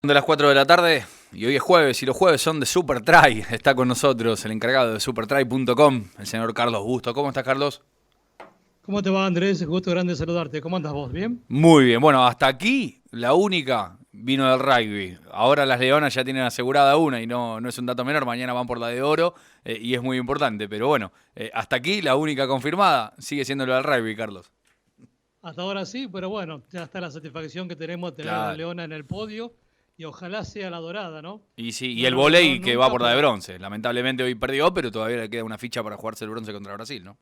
De las 4 de la tarde y hoy es jueves y los jueves son de SuperTry. Está con nosotros el encargado de supertry.com, el señor Carlos Busto. ¿Cómo estás, Carlos? ¿Cómo te va, Andrés? Gusto grande saludarte. ¿Cómo andas vos? ¿Bien? Muy bien. Bueno, hasta aquí la única vino del rugby. Ahora las Leonas ya tienen asegurada una y no es un dato menor. Mañana van por la de oro y es muy importante. Pero bueno, hasta aquí la única confirmada sigue siendo lo del rugby, Carlos. Hasta ahora sí, pero bueno, ya está la satisfacción que tenemos de tener a la Claro. Leona en el podio y ojalá sea la dorada, ¿no? Y sí, y No el lo lograron vóley que va nunca, por la de pero bronce. Lamentablemente hoy perdió, pero todavía le queda una ficha para jugarse el bronce contra Brasil, ¿no?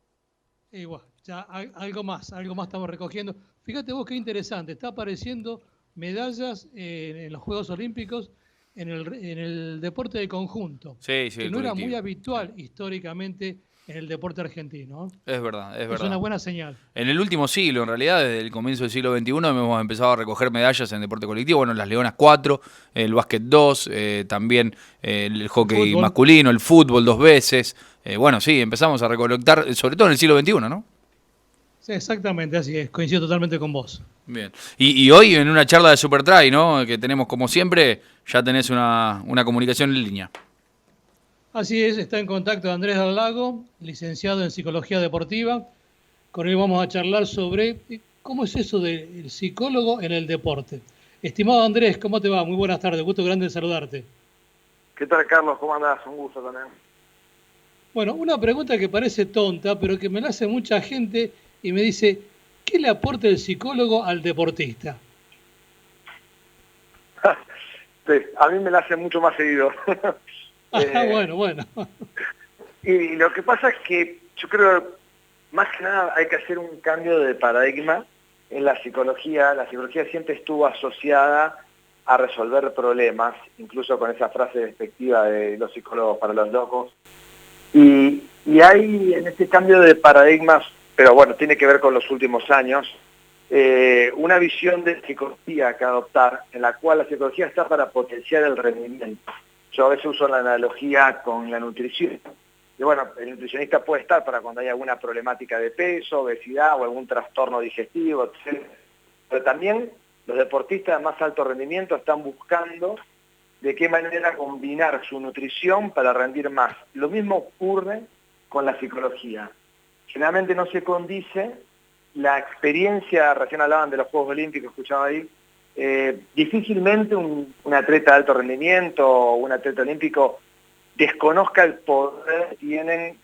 igual, ya algo más estamos recogiendo. Fíjate vos qué interesante, está apareciendo medallas en los Juegos Olímpicos en el deporte de conjunto, Sí, sí, que el no era muy colectivo. Sí. habitual históricamente en el deporte argentino, ¿no? Es verdad, es Es una verdad. buena señal. En el último siglo, en realidad, desde el comienzo del siglo XXI, hemos empezado a recoger medallas en deporte colectivo. Bueno, las Leonas 4, el básquet 2, también el El hockey fútbol. masculino, el fútbol 2 veces. Bueno, sí, empezamos a recolectar, sobre todo en el siglo XXI, ¿no? Sí, exactamente, así es, coincido totalmente con vos. Bien. Y hoy en una charla de SuperTry, ¿no? Que tenemos como siempre, ya tenés una comunicación en línea. Así es, está en contacto Andrés Del Lago, licenciado en Psicología Deportiva. Con él vamos a charlar sobre cómo es eso del psicólogo en el deporte. Estimado Andrés, ¿cómo te va? Muy buenas tardes, gusto grande en saludarte. ¿Qué tal, Carlos? ¿Cómo andás? Un gusto también. Bueno, una pregunta que parece tonta, pero que me la hace mucha gente y me dice, ¿qué le aporta el psicólogo al deportista? Sí, a mí me la hace mucho más seguido. Ah, bueno, bueno. Y lo que pasa es que yo creo, más que nada, hay que hacer un cambio de paradigma en la psicología. La psicología siempre estuvo asociada a resolver problemas, incluso con esa frase despectiva de los psicólogos para los locos. Y hay en ese cambio de paradigmas, pero bueno, tiene que ver con los últimos años, una visión de psicología que adoptar, en la cual la psicología está para potenciar el rendimiento. Yo a veces uso la analogía con la nutrición. Y bueno, el nutricionista puede estar para cuando hay alguna problemática de peso, obesidad o algún trastorno digestivo, etc. Pero también los deportistas de más alto rendimiento están buscando de qué manera combinar su nutrición para rendir más. Lo mismo ocurre con la psicología. Generalmente no se condice la experiencia, recién hablaban de los Juegos Olímpicos, escuchaba ahí, difícilmente un atleta de alto rendimiento o un atleta olímpico desconozca el poder que tienen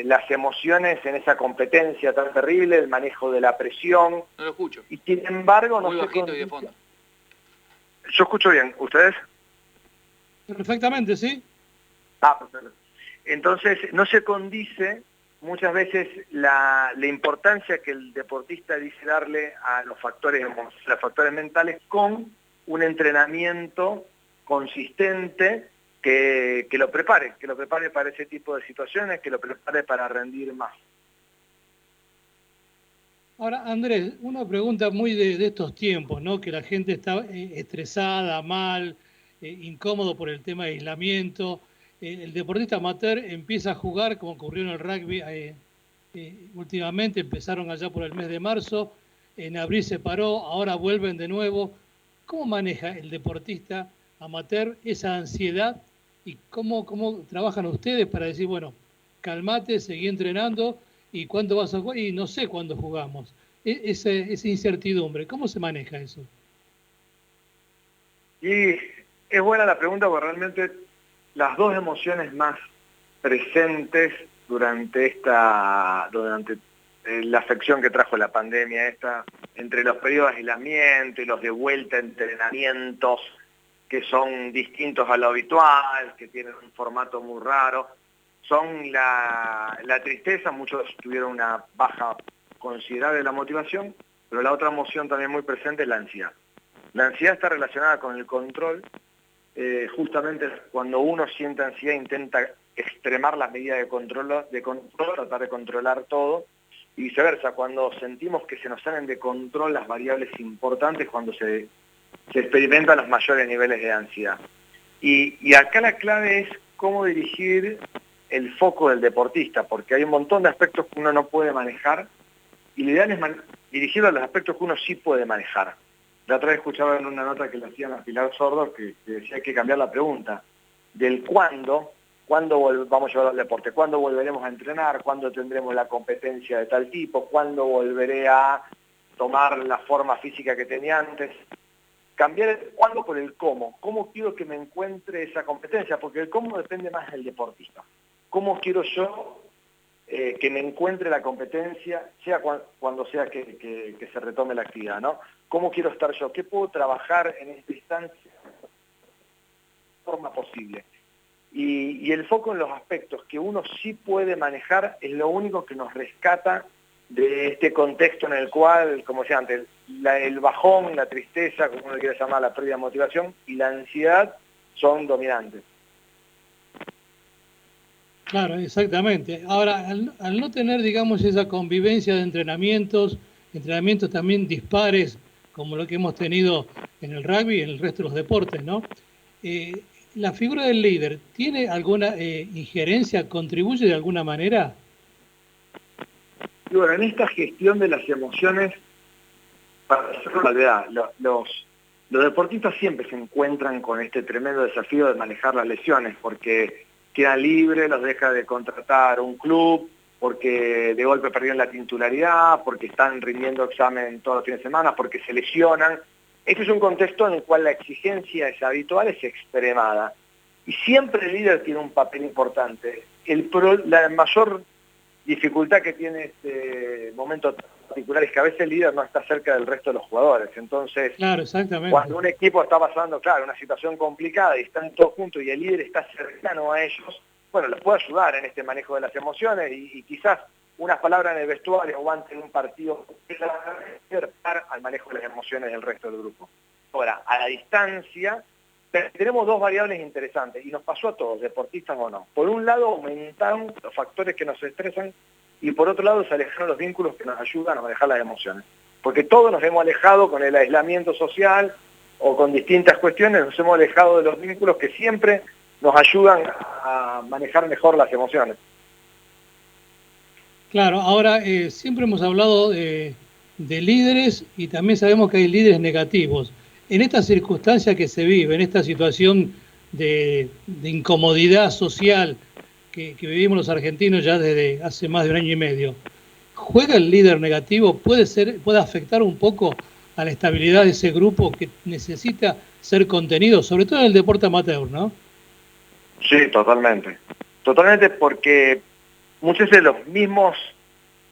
las emociones en esa competencia tan terrible, el manejo de la presión, No lo escucho. y sin embargo no Muy se bajito y de condice. fondo. Yo escucho bien, ¿ustedes? Perfectamente, ¿sí? Ah, perfecto. Entonces, no se condice muchas veces la importancia que el deportista dice darle a los factores mentales con un entrenamiento consistente que lo prepare para ese tipo de situaciones, que lo prepare para rendir más. Ahora, Andrés, una pregunta muy de estos tiempos, ¿no? Que la gente está estresada, mal, incómodo por el tema de aislamiento. El deportista amateur empieza a jugar, como ocurrió en el rugby últimamente, empezaron allá por el mes de marzo, en abril se paró, ahora vuelven de nuevo. ¿Cómo maneja el deportista amateur esa ansiedad y cómo trabajan ustedes para decir, bueno, calmate, seguí entrenando y cuándo vas a jugar? Y no sé cuándo jugamos. Esa incertidumbre, ¿cómo se maneja eso? Y es buena la pregunta porque realmente las dos emociones más presentes durante la afección que trajo la pandemia esta, entre los periodos de aislamiento y los de vuelta a entrenamientos que son distintos a lo habitual, que tienen un formato muy raro, son la tristeza. Muchos tuvieron una baja considerable de la motivación, pero la otra emoción también muy presente es la ansiedad. La ansiedad está relacionada con el control. Justamente cuando uno siente ansiedad intenta extremar las medidas de control, tratar de controlar todo, y viceversa, cuando sentimos que se nos salen de control las variables importantes, cuando se experimentan los mayores niveles de ansiedad. Y acá la clave es cómo dirigir el foco del deportista, porque hay un montón de aspectos que uno no puede manejar, y lo ideal es dirigirlo a los aspectos que uno sí puede manejar, La otra vez escuchaba en una nota que le hacían a Pilar Sordo que decía que hay que cambiar la pregunta del cuándo vamos a llevar al deporte, cuándo volveremos a entrenar, cuándo tendremos la competencia de tal tipo, cuándo volveré a tomar la forma física que tenía antes. Cambiar el cuándo por el cómo. ¿Cómo quiero que me encuentre esa competencia? Porque el cómo depende más del deportista. ¿Cómo quiero yo que me encuentre la competencia, sea cuando sea que se retome la actividad, ¿no? ¿Cómo quiero estar yo? ¿Qué puedo trabajar en esta instancia de forma posible? Y el foco en los aspectos que uno sí puede manejar es lo único que nos rescata de este contexto en el cual, como decía antes, el bajón, la tristeza, como uno quiere llamar, la pérdida de motivación y la ansiedad son dominantes. Claro, exactamente. Ahora, al no tener, digamos, esa convivencia de entrenamientos también dispares, como lo que hemos tenido en el rugby y en el resto de los deportes, ¿no? Eh, ¿La figura del líder tiene alguna injerencia, contribuye de alguna manera? Y bueno, en esta gestión de las emociones, para hacer una salvedad, los deportistas siempre se encuentran con este tremendo desafío de manejar las lesiones, porque quedan libres, los deja de contratar un club, porque de golpe perdieron la titularidad, porque están rindiendo examen todos los fines de semana, porque se lesionan. Este es un contexto en el cual la exigencia es habitual, es extremada. Y siempre el líder tiene un papel importante. La mayor dificultad que tiene este momento particular es que a veces el líder no está cerca del resto de los jugadores. Entonces, claro, exactamente. Cuando un equipo está pasando, claro, una situación complicada y están todos juntos y el líder está cercano a ellos, bueno, los puede ayudar en este manejo de las emociones y quizás unas palabras en el vestuario o antes en un partido al manejo de las emociones del resto del grupo. Ahora, a la distancia, tenemos dos variables interesantes y nos pasó a todos, deportistas o no. Por un lado, aumentaron los factores que nos estresan y por otro lado, se alejaron los vínculos que nos ayudan a manejar las emociones. Porque todos nos hemos alejado con el aislamiento social o con distintas cuestiones, nos hemos alejado de los vínculos que siempre nos ayudan a manejar mejor las emociones. Claro, ahora siempre hemos hablado de líderes y también sabemos que hay líderes negativos. En esta circunstancia que se vive, en esta situación de incomodidad social que vivimos los argentinos ya desde hace más de un año y medio, ¿juega el líder negativo? ¿Puede afectar un poco a la estabilidad de ese grupo que necesita ser contenido, sobre todo en el deporte amateur, ¿no? Sí, totalmente. Totalmente, porque muchos de los mismos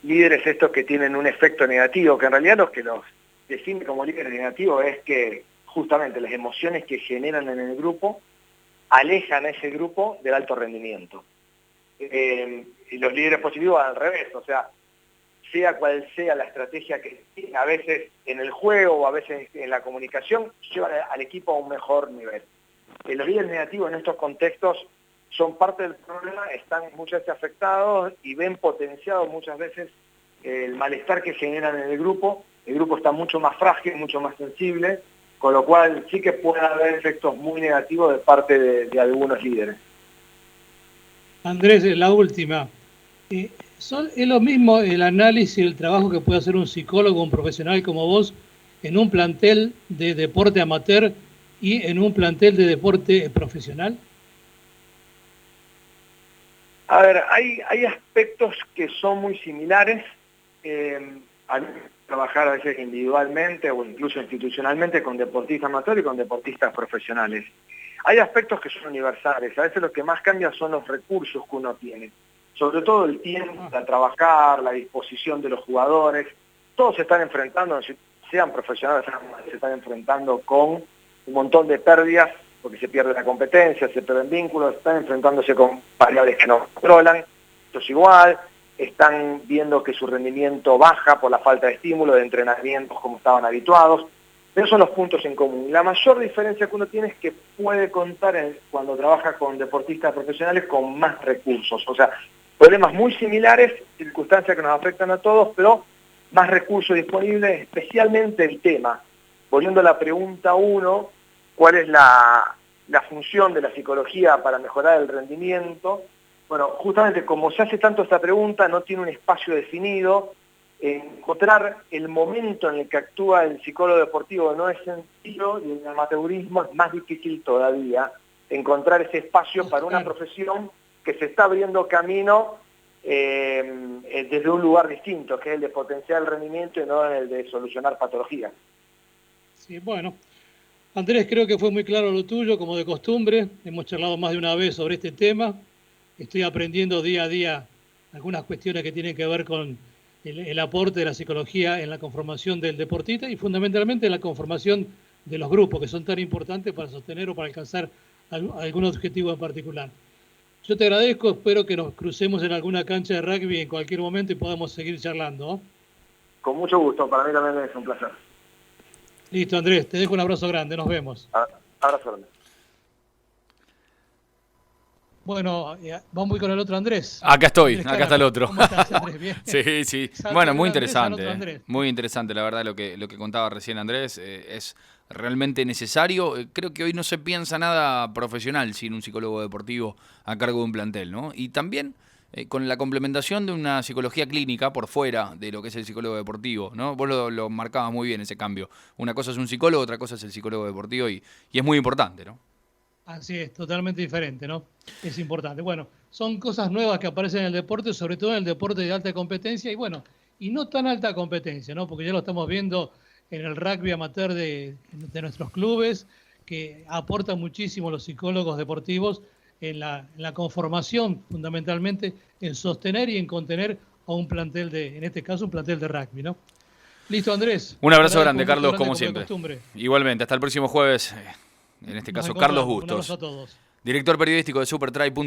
líderes estos que tienen un efecto negativo, que en realidad los que los define como líderes negativos es que justamente las emociones que generan en el grupo alejan a ese grupo del alto rendimiento. Y los líderes positivos al revés, o sea cual sea la estrategia que a veces en el juego o a veces en la comunicación, llevan al equipo a un mejor nivel. Los líderes negativos en estos contextos son parte del problema, están muchas veces afectados y ven potenciado muchas veces el malestar que generan en el grupo está mucho más frágil, mucho más sensible, con lo cual sí que puede haber efectos muy negativos de parte de algunos líderes. Andrés, la última. ¿Es lo mismo el análisis y el trabajo que puede hacer un psicólogo, un profesional como vos, en un plantel de deporte amateur y en un plantel de deporte profesional? A ver, hay aspectos que son muy similares. Hay que trabajar a veces individualmente o incluso institucionalmente con deportistas amateurs y con deportistas profesionales. Hay aspectos que son universales. A veces lo que más cambia son los recursos que uno tiene. Sobre todo el tiempo para trabajar, la disposición de los jugadores. Todos se están enfrentando, sean profesionales, se están enfrentando con un montón de pérdidas, porque se pierde la competencia, se pierden vínculos, están enfrentándose con variables que no controlan. Esto es igual, están viendo que su rendimiento baja por la falta de estímulo, de entrenamientos como estaban habituados. Esos son los puntos en común. La mayor diferencia que uno tiene es que puede contar cuando trabaja con deportistas profesionales con más recursos. O sea, problemas muy similares, circunstancias que nos afectan a todos, pero más recursos disponibles, especialmente el tema. Volviendo a la pregunta 1, ¿cuál es la función de la psicología para mejorar el rendimiento? Bueno, justamente como se hace tanto esta pregunta, no tiene un espacio definido, encontrar el momento en el que actúa el psicólogo deportivo no es sencillo, y en el amateurismo es más difícil todavía encontrar ese espacio para una profesión que se está abriendo camino desde un lugar distinto, que es el de potenciar el rendimiento y no el de solucionar patologías. Sí, bueno. Andrés, creo que fue muy claro lo tuyo, como de costumbre. Hemos charlado más de una vez sobre este tema. Estoy aprendiendo día a día algunas cuestiones que tienen que ver con el aporte de la psicología en la conformación del deportista y fundamentalmente en la conformación de los grupos, que son tan importantes para sostener o para alcanzar algún objetivo en particular. Yo te agradezco, espero que nos crucemos en alguna cancha de rugby en cualquier momento y podamos seguir charlando, ¿no? Con mucho gusto, para mí también es un placer. Listo, Andrés, te dejo un abrazo grande, nos vemos. Abrazo grande. Bueno, vamos con el otro Andrés. Acá estoy, Andrés acá está el otro. ¿Cómo estás, Andrés? Bien. Sí, sí. Salta Bueno, de muy un Andrés al otro interesante. Andrés. Muy interesante, la verdad, lo que contaba recién Andrés. Es realmente necesario. Creo que hoy no se piensa nada profesional sin un psicólogo deportivo a cargo de un plantel, ¿no? Y también con la complementación de una psicología clínica por fuera de lo que es el psicólogo deportivo, ¿no? Vos lo marcabas muy bien ese cambio. Una cosa es un psicólogo, otra cosa es el psicólogo deportivo y es muy importante, ¿no? Así es, totalmente diferente, ¿no? Es importante. Bueno, son cosas nuevas que aparecen en el deporte, sobre todo en el deporte de alta competencia y bueno, y no tan alta competencia, ¿no? Porque ya lo estamos viendo en el rugby amateur de nuestros clubes, que aportan muchísimo los psicólogos deportivos en la conformación, fundamentalmente, en sostener y en contener a un plantel en este caso, un plantel de rugby, ¿no? Listo, Andrés. Un abrazo grande, Carlos, como siempre. Costumbre. Igualmente, hasta el próximo jueves. En este caso, Carlos Bustos, Un abrazo a todos. director periodístico de Supertry.